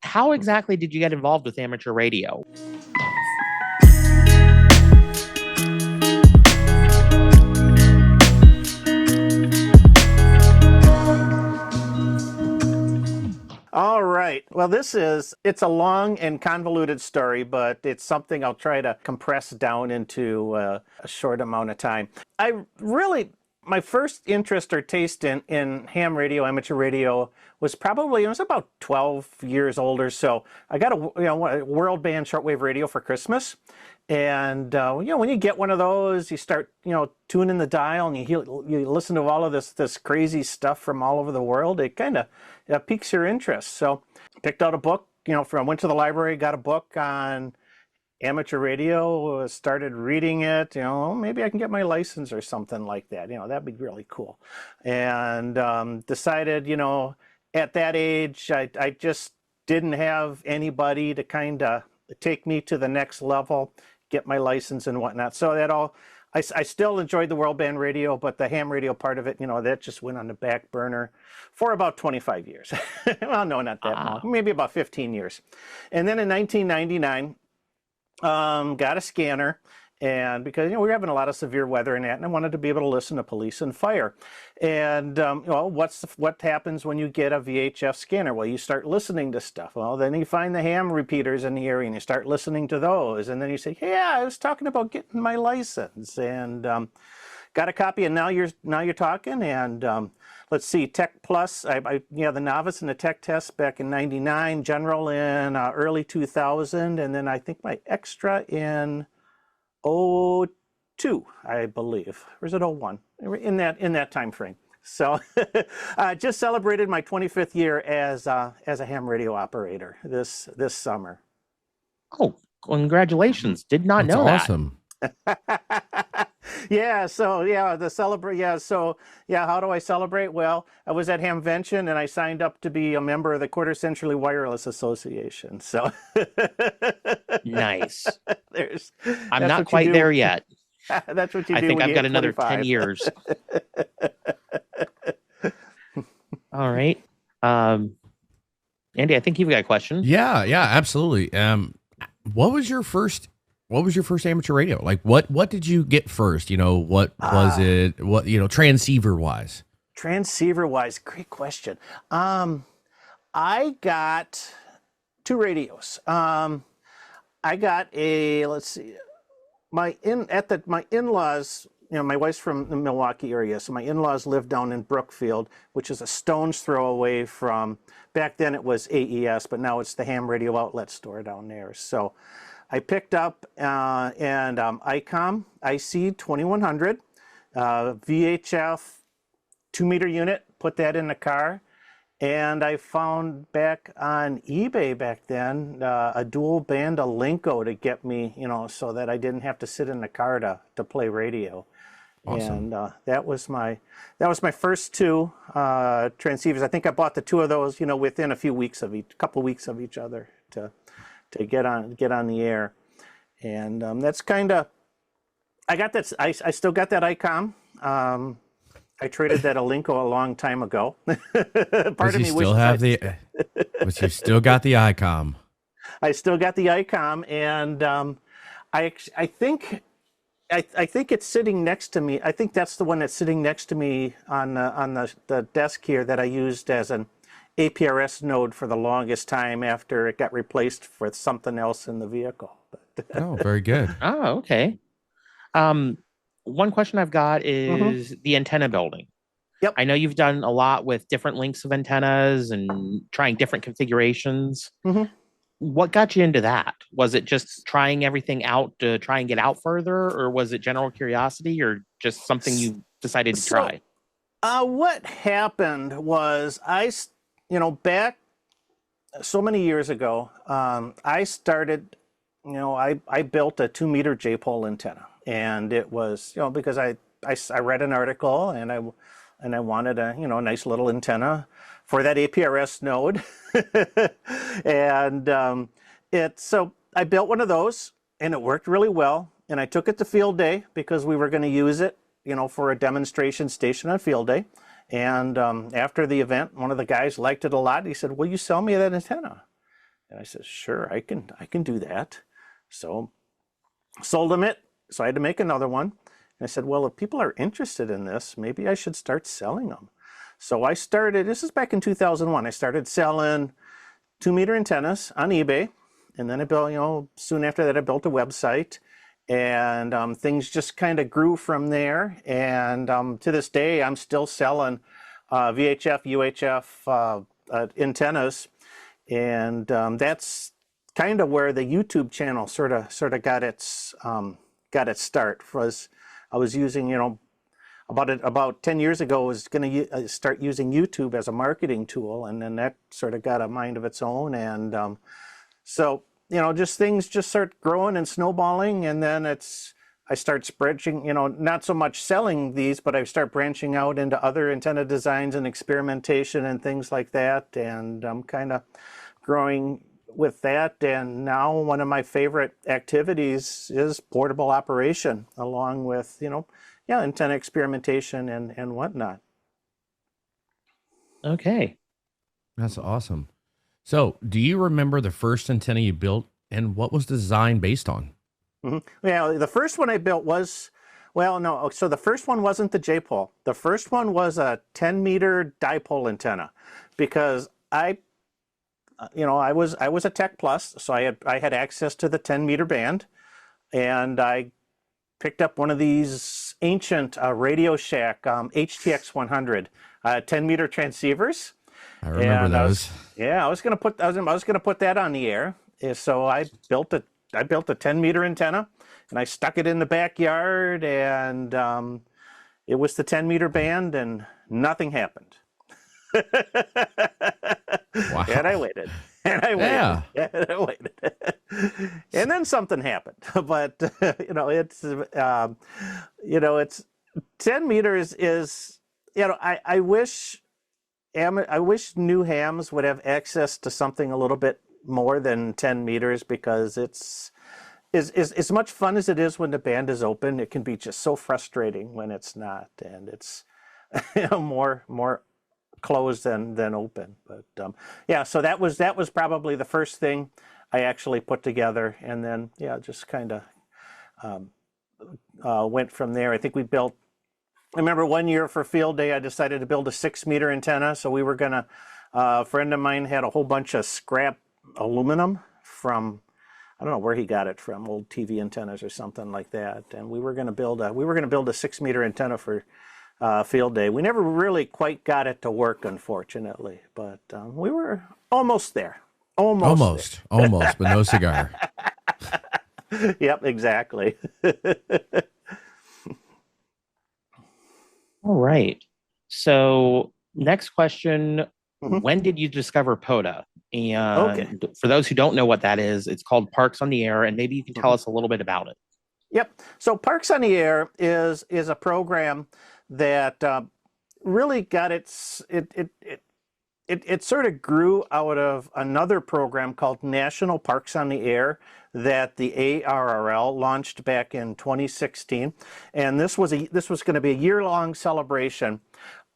how exactly did you get involved with amateur radio? All right. Well, it's a long and convoluted story, but it's something I'll try to compress down into a short amount of time. My first interest or taste in ham radio, amateur radio, was probably, I was about 12 years old or so. I got a world band shortwave radio for Christmas. And, when you get one of those, you start, tuning the dial and you listen to all of this crazy stuff from all over the world. It kind of piques your interest. So picked out a book, went to the library, got a book on amateur radio, started reading it, maybe I can get my license or something like that. That'd be really cool. And decided, at that age, I just didn't have anybody to kind of take me to the next level, get my license and whatnot. So I still enjoyed the world band radio, but the ham radio part of it, that just went on the back burner for about 25 years. Well, no, not that long, maybe about 15 years. And then in 1999, got a scanner, and because we were having a lot of severe weather and that, and I wanted to be able to listen to police and fire. And what happens when you get a VHF scanner? Well, you start listening to stuff. Well, then you find the ham repeaters in the area and you start listening to those, and then you say, yeah, I was talking about getting my license, and got a copy. And now you're talking. And let's see, Tech Plus, the novice and the tech test back in '99, general in early 2000, and then I think my extra in '02, I believe. Or is it '01? In that time frame. So I just celebrated my 25th year as a ham radio operator this summer. Oh, congratulations. Did not know that. Awesome. How do I celebrate? Well, I was at Hamvention and I signed up to be a member of the Quarter Century Wireless Association. So nice. I'm that's not quite there yet. That's what you do. I think when I've you got hit another 25. 10 years. All right. Andy, I think you've got a question. Yeah, absolutely. What was your first amateur radio? Like what did you get first? What was it? What, transceiver wise? Transceiver wise, great question. I got two radios. I got my in-laws, my wife's from the Milwaukee area, so my in-laws lived down in Brookfield, which is a stone's throw away from, back then it was AES, but now it's the ham radio outlet store down there. So I picked up an Icom IC 2100 VHF 2-meter unit, put that in the car, and I found back on eBay back then a dual band Alinco to get me, so that I didn't have to sit in the car to play radio. Awesome. And that was my first two transceivers. I think I bought the two of those, within a couple weeks of each other to get on the air. And that's kind of, I got that. I still got that Icom. I traded that Alinco a long time ago. Part of me wishes but you still got the Icom. I still got the Icom, and I think it's sitting next to me. I think that's the one that's sitting next to me on the desk here that I used as an APRS node for the longest time after it got replaced with something else in the vehicle. Oh, very good. Oh, okay. One question I've got is the antenna building. Yep. I know you've done a lot with different lengths of antennas and trying different configurations. Mm-hmm. What got you into that? Was it just trying everything out to try and get out further, or was it general curiosity, or just something you decided to try? What happened was back so many years ago, I started, I built a 2-meter J-pole antenna. And it was, because I read an article and I wanted a, nice little antenna for that APRS node. And so I built one of those and it worked really well. And I took it to field day because we were going to use it, for a demonstration station on field day. And after the event, one of the guys liked it a lot. He said, will you sell me that antenna? And I said, sure, I can do that. So sold him it. So I had to make another one. And I said, well, if people are interested in this, maybe I should start selling them. So I started, this is back in 2001, I started selling 2-meter antennas on eBay. And then I built, soon after that, I built a website. And things just kind of grew from there. And to this day, I'm still selling VHF, UHF antennas. And that's kind of where the YouTube channel sort of got its start. I was using, about 10 years ago, I was going to start using YouTube as a marketing tool, and then that sort of got a mind of its own. And so, just things just start growing and snowballing, and then I start spreading, not so much selling these, but I start branching out into other antenna designs and experimentation and things like that, and I'm kind of growing with that. And now one of my favorite activities is portable operation, along with, antenna experimentation and whatnot. Okay. That's awesome. So, do you remember the first antenna you built, and what was the design based on? Mm-hmm. Yeah, the first one I built was, no. So the first one wasn't the J-pole. The first one was a 10-meter dipole antenna, because I was a Tech Plus, so I had access to the 10-meter band, and I picked up one of these ancient Radio Shack HTX 100 10-meter transceivers. I remember those. I was going to put that on the air. So I built a 10-meter antenna, and I stuck it in the backyard, and it was the 10-meter band, and nothing happened. Wow. And I waited. And I waited. Yeah. And I waited. And then something happened. But it's 10 meters is, I wish new hams would have access to something a little bit more than 10 meters, because it's as much fun as it is when the band is open. It can be just so frustrating when it's not, and it's more closed than open. But so that was probably the first thing I actually put together, and then just kind of went from there. I think I remember one year for field day, I decided to build a 6-meter antenna. So we were gonna, a friend of mine had a whole bunch of scrap aluminum from, I don't know where he got it from, old TV antennas or something like that. And we were gonna build a 6-meter antenna for field day. We never really quite got it to work, unfortunately, but we were almost there. Almost, but no cigar. Yep, exactly. All right. So next question, when did you discover POTA? And for those who don't know what that is, it's called Parks on the Air, and maybe you can tell us a little bit about it. Yep. So Parks on the Air is a program that really got it sort of grew out of another program called National Parks on the Air that the ARRL launched back in 2016, and this was going to be a year-long celebration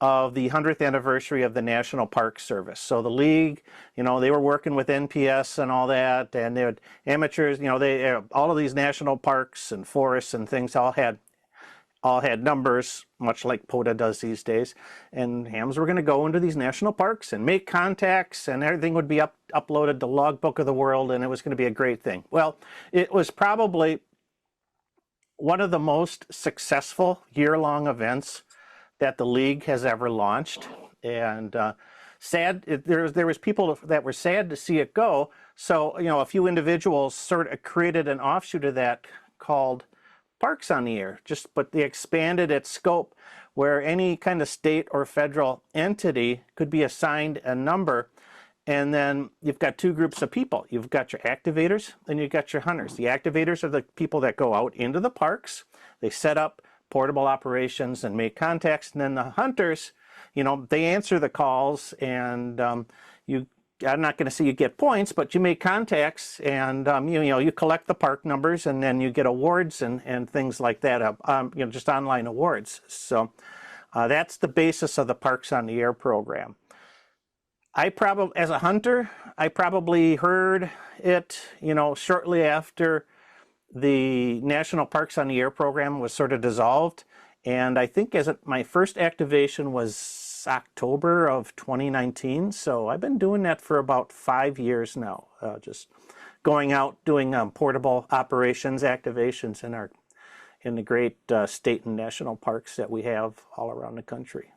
of the 100th anniversary of the National Park Service. So the league, they were working with NPS and all that, and they had amateurs, all of these national parks and forests and things all had numbers, much like POTA does these days. And hams were going to go into these national parks and make contacts, and everything would be uploaded to Logbook of the World, and it was going to be a great thing. Well, it was probably one of the most successful year-long events that the league has ever launched. And there was people that were sad to see it go. So, a few individuals sort of created an offshoot of that called Parks on the Air, but they expanded its scope where any kind of state or federal entity could be assigned a number. And then you've got two groups of people. You've got your activators and you've got your hunters. The activators are the people that go out into the parks. They set up portable operations and make contacts. And then the hunters, they answer the calls, and I'm not going to say you get points, but you make contacts, and you collect the park numbers, and then you get awards and things like that. Just online awards. So that's the basis of the Parks on the Air program. As a hunter, I probably heard it, shortly after the National Parks on the Air program was sort of dissolved. And I think my first activation was October of 2019. So I've been doing that for about 5 years now, just going out doing portable operations activations in the great state and national parks that we have all around the country.